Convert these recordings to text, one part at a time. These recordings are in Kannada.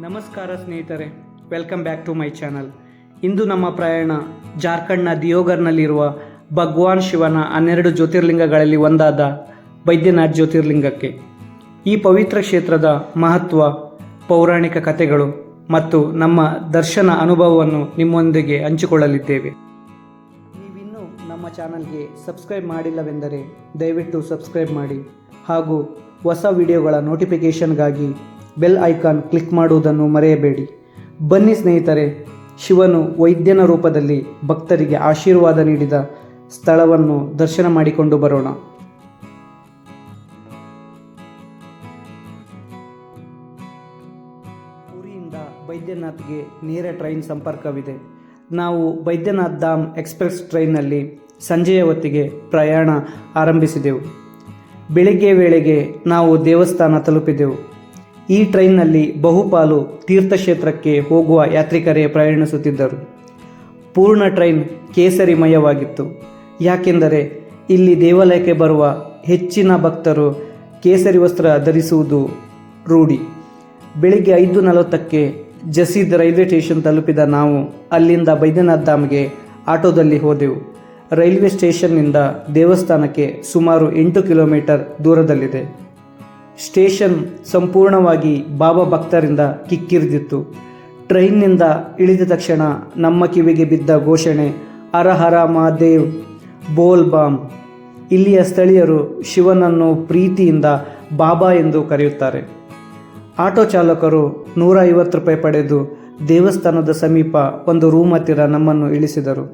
ನಮಸ್ಕಾರ ಸ್ನೇಹಿತರೆ, welcome back to my channel. ಇಂದು ನಮ್ಮ ಪ್ರಯಾಣ ಜಾರ್ಖಂಡ್ನ ದಿಯೋಗರ್ನಲ್ಲಿರುವ ಭಗವಾನ್ ಶಿವನ 12 ಜ್ಯೋತಿರ್ಲಿಂಗಗಳಲ್ಲಿ ಒಂದಾದ ಬೈದ್ಯನಾಥ್ ಜ್ಯೋತಿರ್ಲಿಂಗಕ್ಕೆ. ಈ ಪವಿತ್ರ ಕ್ಷೇತ್ರದ ಮಹತ್ವ, ಪೌರಾಣಿಕ ಕಥೆಗಳು ಮತ್ತು ನಮ್ಮ ದರ್ಶನ ಅನುಭವವನ್ನು ನಿಮ್ಮೊಂದಿಗೆ ಹಂಚಿಕೊಳ್ಳಲಿದ್ದೇವೆ. ನೀವಿನ್ನೂ ನಮ್ಮ ಚಾನಲ್ಗೆ ಸಬ್ಸ್ಕ್ರೈಬ್ ಮಾಡಿಲ್ಲವೆಂದರೆ ದಯವಿಟ್ಟು ಸಬ್ಸ್ಕ್ರೈಬ್ ಮಾಡಿ ಹಾಗೂ ಹೊಸ ವಿಡಿಯೋಗಳ ನೋಟಿಫಿಕೇಷನ್ಗಾಗಿ ಬೆಲ್ ಐಕಾನ್ ಕ್ಲಿಕ್ ಮಾಡುವುದನ್ನು ಮರೆಯಬೇಡಿ. ಬನ್ನಿ ಸ್ನೇಹಿತರೆ, ಶಿವನು ವೈದ್ಯನ ರೂಪದಲ್ಲಿ ಭಕ್ತರಿಗೆ ಆಶೀರ್ವಾದ ನೀಡಿದ ಸ್ಥಳವನ್ನು ದರ್ಶನ ಮಾಡಿಕೊಂಡು ಬರೋಣ. ಪುರಿಯಿಂದ ಬೈದ್ಯನಾಥ್ಗೆ ನೇರ ಟ್ರೈನ್ ಸಂಪರ್ಕವಿದೆ. ನಾವು ಬೈದ್ಯನಾಥ್ ಧಾಮ್ ಎಕ್ಸ್ಪ್ರೆಸ್ ಟ್ರೈನ್ನಲ್ಲಿ ಸಂಜೆಯ ಹೊತ್ತಿಗೆ ಪ್ರಯಾಣ ಆರಂಭಿಸಿದೆವು. ಬೆಳಿಗ್ಗೆ ವೇಳೆಗೆ ನಾವು ದೇವಸ್ಥಾನ ತಲುಪಿದೆವು. ಈ ಟ್ರೈನ್ನಲ್ಲಿ ಬಹುಪಾಲು ತೀರ್ಥಕ್ಷೇತ್ರಕ್ಕೆ ಹೋಗುವ ಯಾತ್ರಿಕರೇ ಪ್ರಯಾಣಿಸುತ್ತಿದ್ದರು. ಪೂರ್ಣ ಟ್ರೈನ್ ಕೇಸರಿಮಯವಾಗಿತ್ತು. ಯಾಕೆಂದರೆ ಇಲ್ಲಿ ದೇವಾಲಯಕ್ಕೆ ಬರುವ ಹೆಚ್ಚಿನ ಭಕ್ತರು ಕೇಸರಿ ವಸ್ತ್ರ ಧರಿಸುವುದು ರೂಢಿ. ಬೆಳಿಗ್ಗೆ 5:40ಕ್ಕೆ ಜಸೀದ್ ರೈಲ್ವೆ ಸ್ಟೇಷನ್ ತಲುಪಿದ ನಾವು ಅಲ್ಲಿಂದ ಬೈದ್ಯನಾಥ್ ಧಾಮ್ಗೆ ಆಟೋದಲ್ಲಿ ಹೋದೆವು. ರೈಲ್ವೆ ಸ್ಟೇಷನ್ನಿಂದ ದೇವಸ್ಥಾನಕ್ಕೆ ಸುಮಾರು 8 ಕಿಲೋಮೀಟರ್ ದೂರದಲ್ಲಿದೆ. ಸ್ಟೇಷನ್ ಸಂಪೂರ್ಣವಾಗಿ ಬಾಬಾ ಭಕ್ತರಿಂದ ಕಿಕ್ಕಿರಿದಿತ್ತು. ಟ್ರೈನ್ನಿಂದ ಇಳಿದ ತಕ್ಷಣ ನಮ್ಮ ಕಿವಿಗೆ ಬಿದ್ದ ಘೋಷಣೆ ಹರ ಹರ ಮಹಾದೇವ್ ಬೋಲ್ ಬಾಮ್. ಇಲ್ಲಿಯ ಸ್ಥಳೀಯರು ಶಿವನನ್ನು ಪ್ರೀತಿಯಿಂದ ಬಾಬಾ ಎಂದು ಕರೆಯುತ್ತಾರೆ. ಆಟೋ ಚಾಲಕರು 150 ರೂಪಾಯಿ ಪಡೆದು ದೇವಸ್ಥಾನದ ಸಮೀಪ ಒಂದು ರೂಮ್ ಹತ್ತಿರ ನಮ್ಮನ್ನು ಇಳಿಸಿದರು.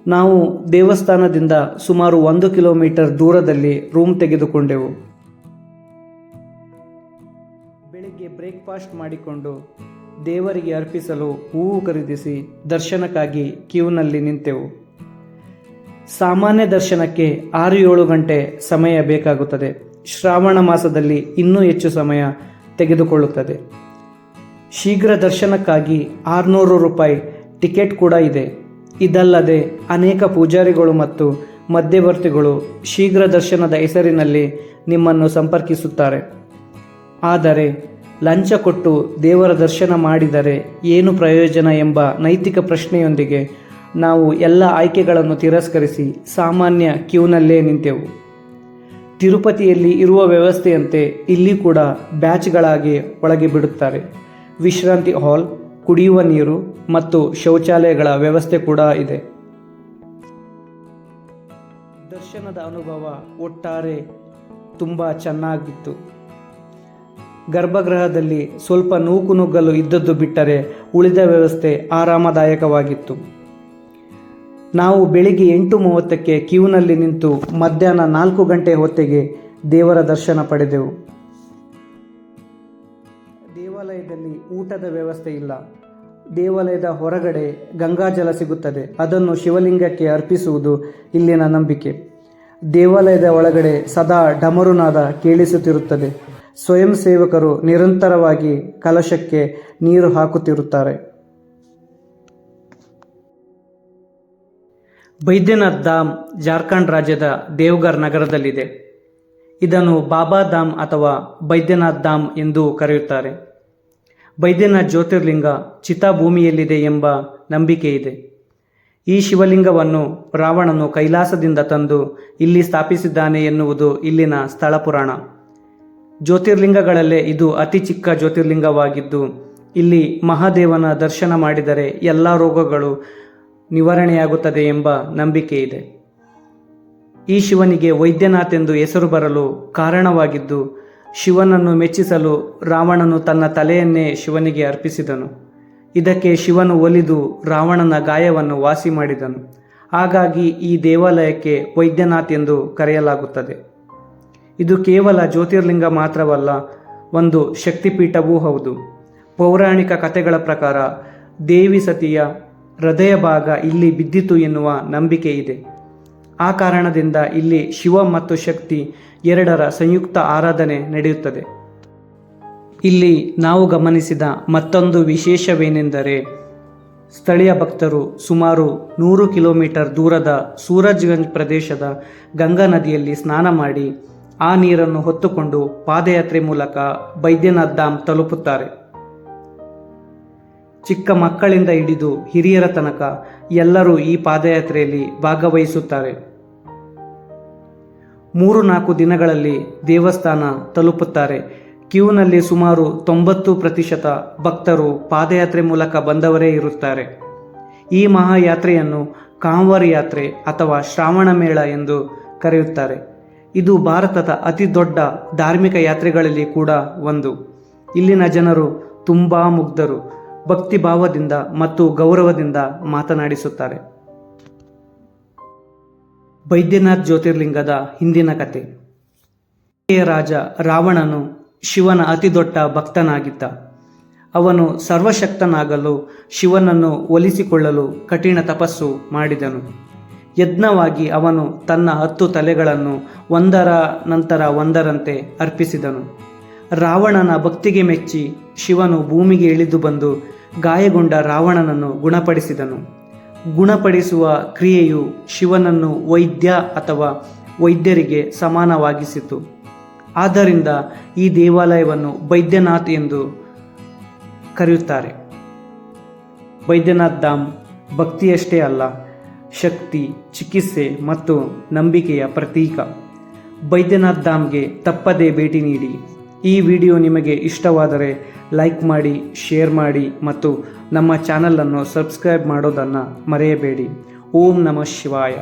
ನಾವು ದೇವಸ್ಥಾನದಿಂದ ಸುಮಾರು 1 ಕಿಲೋಮೀಟರ್ ದೂರದಲ್ಲಿ ರೂಮ್ ತೆಗೆದುಕೊಂಡೆವು. ಬೆಳಿಗ್ಗೆ ಬ್ರೇಕ್ಫಾಸ್ಟ್ ಮಾಡಿಕೊಂಡು ದೇವರಿಗೆ ಅರ್ಪಿಸಲು ಹೂವು ಖರೀದಿಸಿ ದರ್ಶನಕ್ಕಾಗಿ ಕ್ಯೂನಲ್ಲಿ ನಿಂತೆವು. ಸಾಮಾನ್ಯ ದರ್ಶನಕ್ಕೆ 6-7 ಗಂಟೆ ಸಮಯ ಬೇಕಾಗುತ್ತದೆ. ಶ್ರಾವಣ ಮಾಸದಲ್ಲಿ ಇನ್ನೂ ಹೆಚ್ಚು ಸಮಯ ತೆಗೆದುಕೊಳ್ಳುತ್ತದೆ. ಶೀಘ್ರ ದರ್ಶನಕ್ಕಾಗಿ 600 ರೂಪಾಯಿ ಟಿಕೆಟ್ ಕೂಡ ಇದೆ. ಇದಲ್ಲದೆ ಅನೇಕ ಪೂಜಾರಿಗಳು ಮತ್ತು ಮಧ್ಯವರ್ತಿಗಳು ಶೀಘ್ರ ದರ್ಶನದ ಹೆಸರಿನಲ್ಲಿ ನಿಮ್ಮನ್ನು ಸಂಪರ್ಕಿಸುತ್ತಾರೆ. ಆದರೆ ಲಂಚ ಕೊಟ್ಟು ದೇವರ ದರ್ಶನ ಮಾಡಿದರೆ ಏನು ಪ್ರಯೋಜನ ಎಂಬ ನೈತಿಕ ಪ್ರಶ್ನೆಯೊಂದಿಗೆ ನಾವು ಎಲ್ಲ ಆಯ್ಕೆಗಳನ್ನು ತಿರಸ್ಕರಿಸಿ ಸಾಮಾನ್ಯ ಕ್ಯೂನಲ್ಲೇ ನಿಂತೆವು. ತಿರುಪತಿಯಲ್ಲಿ ಇರುವ ವ್ಯವಸ್ಥೆಯಂತೆ ಇಲ್ಲಿ ಕೂಡ ಬ್ಯಾಚ್ಗಳಾಗಿ ಒಳಗೆ ಬಿಡುತ್ತಾರೆ. ವಿಶ್ರಾಂತಿ ಹಾಲ್, ಕುಡಿಯುವ ನೀರು ಮತ್ತು ಶೌಚಾಲಯಗಳ ವ್ಯವಸ್ಥೆ ಕೂಡ ಇದೆ. ದರ್ಶನದ ಅನುಭವ ಒಟ್ಟಾರೆ ತುಂಬ ಚೆನ್ನಾಗಿತ್ತು. ಗರ್ಭಗೃಹದಲ್ಲಿ ಸ್ವಲ್ಪ ನೂಕುನುಗ್ಗಲು ಇದ್ದದ್ದು ಬಿಟ್ಟರೆ ಉಳಿದ ವ್ಯವಸ್ಥೆ ಆರಾಮದಾಯಕವಾಗಿತ್ತು. ನಾವು ಬೆಳಿಗ್ಗೆ 8:30ಕ್ಕೆ ಕ್ಯೂನಲ್ಲಿ ನಿಂತು ಮಧ್ಯಾಹ್ನ 4 ಗಂಟೆ ಹೊತ್ತಿಗೆ ದೇವರ ದರ್ಶನ ಪಡೆದೆವು. ದೇವಾಲಯದಲ್ಲಿ ಊಟದ ವ್ಯವಸ್ಥೆ ಇಲ್ಲ. ದೇವಾಲಯದ ಹೊರಗಡೆ ಗಂಗಾಜಲ ಸಿಗುತ್ತದೆ. ಅದನ್ನು ಶಿವಲಿಂಗಕ್ಕೆ ಅರ್ಪಿಸುವುದು ಇಲ್ಲಿನ ನಂಬಿಕೆ. ದೇವಾಲಯದ ಒಳಗಡೆ ಸದಾ ಡಮರುನಾದ ಕೇಳಿಸುತ್ತಿರುತ್ತದೆ. ಸ್ವಯಂ ಸೇವಕರು ನಿರಂತರವಾಗಿ ಕಲಶಕ್ಕೆ ನೀರು ಹಾಕುತ್ತಿರುತ್ತಾರೆ. ಬೈದ್ಯನಾಥ್ ಧಾಮ್ ಜಾರ್ಖಂಡ್ ರಾಜ್ಯದ ದೇವಘರ್ ನಗರದಲ್ಲಿದೆ. ಇದನ್ನು ಬಾಬಾ ಧಾಮ್ ಅಥವಾ ಬೈದ್ಯನಾಥ್ ಧಾಮ್ ಎಂದು ಕರೆಯುತ್ತಾರೆ. ಬೈದ್ಯನಾಥ್ ಜ್ಯೋತಿರ್ಲಿಂಗ ಚಿತಾಭೂಮಿಯಲ್ಲಿದೆ ಎಂಬ ನಂಬಿಕೆ ಇದೆ. ಈ ಶಿವಲಿಂಗವನ್ನು ರಾವಣನು ಕೈಲಾಸದಿಂದ ತಂದು ಇಲ್ಲಿ ಸ್ಥಾಪಿಸಿದ್ದಾನೆ ಎನ್ನುವುದು ಇಲ್ಲಿನ ಸ್ಥಳ ಪುರಾಣ. ಜ್ಯೋತಿರ್ಲಿಂಗಗಳಲ್ಲೇ ಇದು ಅತಿ ಚಿಕ್ಕ ಜ್ಯೋತಿರ್ಲಿಂಗವಾಗಿದ್ದು ಇಲ್ಲಿ ಮಹಾದೇವನ ದರ್ಶನ ಮಾಡಿದರೆ ಎಲ್ಲ ರೋಗಗಳು ನಿವಾರಣೆಯಾಗುತ್ತದೆ ಎಂಬ ನಂಬಿಕೆ ಇದೆ. ಈ ಶಿವನಿಗೆ ವೈದ್ಯನಾಥ್ ಎಂದು ಹೆಸರು ಬರಲು ಕಾರಣವಾಗಿದ್ದು, ಶಿವನನ್ನು ಮೆಚ್ಚಿಸಲು ರಾವಣನು ತನ್ನ ತಲೆಯನ್ನೇ ಶಿವನಿಗೆ ಅರ್ಪಿಸಿದನು. ಇದಕ್ಕೆ ಶಿವನು ಒಲಿದು ರಾವಣನ ಗಾಯವನ್ನು ವಾಸಿ ಮಾಡಿದನು. ಹಾಗಾಗಿ ಈ ದೇವಾಲಯಕ್ಕೆ ವೈದ್ಯನಾಥ್ ಎಂದು ಕರೆಯಲಾಗುತ್ತದೆ. ಇದು ಕೇವಲ ಜ್ಯೋತಿರ್ಲಿಂಗ ಮಾತ್ರವಲ್ಲ, ಒಂದು ಶಕ್ತಿಪೀಠವೂ ಹೌದು. ಪೌರಾಣಿಕ ಕಥೆಗಳ ಪ್ರಕಾರ ದೇವಿ ಸತಿಯ ಹೃದಯ ಭಾಗ ಇಲ್ಲಿ ಬಿದ್ದಿತು ಎನ್ನುವ ನಂಬಿಕೆ ಇದೆ. ಆ ಕಾರಣದಿಂದ ಇಲ್ಲಿ ಶಿವ ಮತ್ತು ಶಕ್ತಿ ಎರಡರ ಸಂಯುಕ್ತ ಆರಾಧನೆ ನಡೆಯುತ್ತದೆ. ಇಲ್ಲಿ ನಾವು ಗಮನಿಸಿದ ಮತ್ತೊಂದು ವಿಶೇಷವೇನೆಂದರೆ, ಸ್ಥಳೀಯ ಭಕ್ತರು ಸುಮಾರು 100 ಕಿಲೋಮೀಟರ್ ದೂರದ ಸೂರಜ್ಗಂಜ್ ಪ್ರದೇಶದ ಗಂಗಾ ನದಿಯಲ್ಲಿ ಸ್ನಾನ ಮಾಡಿ ಆ ನೀರನ್ನು ಹೊತ್ತುಕೊಂಡು ಪಾದಯಾತ್ರೆ ಮೂಲಕ ಬೈದ್ಯನಾಥ್ ಧಾಮ್ ತಲುಪುತ್ತಾರೆ. ಚಿಕ್ಕ ಮಕ್ಕಳಿಂದ ಹಿಡಿದು ಹಿರಿಯರ ತನಕ ಎಲ್ಲರೂ ಈ ಪಾದಯಾತ್ರೆಯಲ್ಲಿ ಭಾಗವಹಿಸುತ್ತಾರೆ. 3-4 ದಿನಗಳಲ್ಲಿ ದೇವಸ್ಥಾನ ತಲುಪುತ್ತಾರೆ. ಕ್ಯೂನಲ್ಲಿ ಸುಮಾರು 90% ಭಕ್ತರು ಪಾದಯಾತ್ರೆ ಮೂಲಕ ಬಂದವರೇ ಇರುತ್ತಾರೆ. ಈ ಮಹಾಯಾತ್ರೆಯನ್ನು ಕಾಂವರ್ ಯಾತ್ರೆ ಅಥವಾ ಶ್ರಾವಣ ಮೇಳ ಎಂದು ಕರೆಯುತ್ತಾರೆ. ಇದು ಭಾರತದ ಅತಿ ದೊಡ್ಡ ಧಾರ್ಮಿಕ ಯಾತ್ರೆಗಳಲ್ಲಿ ಕೂಡ ಒಂದು. ಇಲ್ಲಿನ ಜನರು ತುಂಬ ಮುಗ್ಧರು, ಭಕ್ತಿ ಭಾವದಿಂದ ಮತ್ತು ಗೌರವದಿಂದ ಮಾತನಾಡಿಸುತ್ತಾರೆ. ಬೈದ್ಯನಾಥ್ ಜ್ಯೋತಿರ್ಲಿಂಗದ ಹಿಂದಿನ ಕಥೆ. ರಾಜ ರಾವಣನು ಶಿವನ ಅತಿ ದೊಡ್ಡ ಭಕ್ತನಾಗಿದ್ದ. ಅವನು ಸರ್ವಶಕ್ತನಾಗಲು ಶಿವನನ್ನು ಒಲಿಸಿಕೊಳ್ಳಲು ಕಠಿಣ ತಪಸ್ಸು ಮಾಡಿದನು. ಯಜ್ಞವಾಗಿ ಅವನು ತನ್ನ 10 ತಲೆಗಳನ್ನು ಒಂದರ ನಂತರ ಒಂದರಂತೆ ಅರ್ಪಿಸಿದನು. ರಾವಣನ ಭಕ್ತಿಗೆ ಮೆಚ್ಚಿ ಶಿವನು ಭೂಮಿಗೆ ಇಳಿದು ಬಂದು ಗಾಯಗೊಂಡ ರಾವಣನನ್ನು ಗುಣಪಡಿಸಿದನು. ಗುಣಪಡಿಸುವ ಕ್ರಿಯೆಯು ಶಿವನನ್ನು ವೈದ್ಯ ಅಥವಾ ವೈದ್ಯರಿಗೆ ಸಮಾನವಾಗಿಸಿತು. ಆದ್ದರಿಂದ ಈ ದೇವಾಲಯವನ್ನು ಬೈದ್ಯನಾಥ್ ಎಂದು ಕರೆಯುತ್ತಾರೆ. ಬೈದ್ಯನಾಥ್ ಧಾಮ್ ಭಕ್ತಿಯಷ್ಟೇ ಅಲ್ಲ, ಶಕ್ತಿ, ಚಿಕಿತ್ಸೆ ಮತ್ತು ನಂಬಿಕೆಯ ಪ್ರತೀಕ. ಬೈದ್ಯನಾಥ್ ಧಾಮ್ಗೆ ತಪ್ಪದೇ ಭೇಟಿ ನೀಡಿ. ಈ ವಿಡಿಯೋ ನಿಮಗೆ ಇಷ್ಟವಾದರೆ ಲೈಕ್ ಮಾಡಿ, ಶೇರ್ ಮಾಡಿ ಮತ್ತು ನಮ್ಮ ಚಾನಲನ್ನು ಸಬ್ಸ್ಕ್ರೈಬ್ ಮಾಡೋದನ್ನು ಮರೆಯಬೇಡಿ. ಓಂ ನಮಃ ಶಿವಾಯ.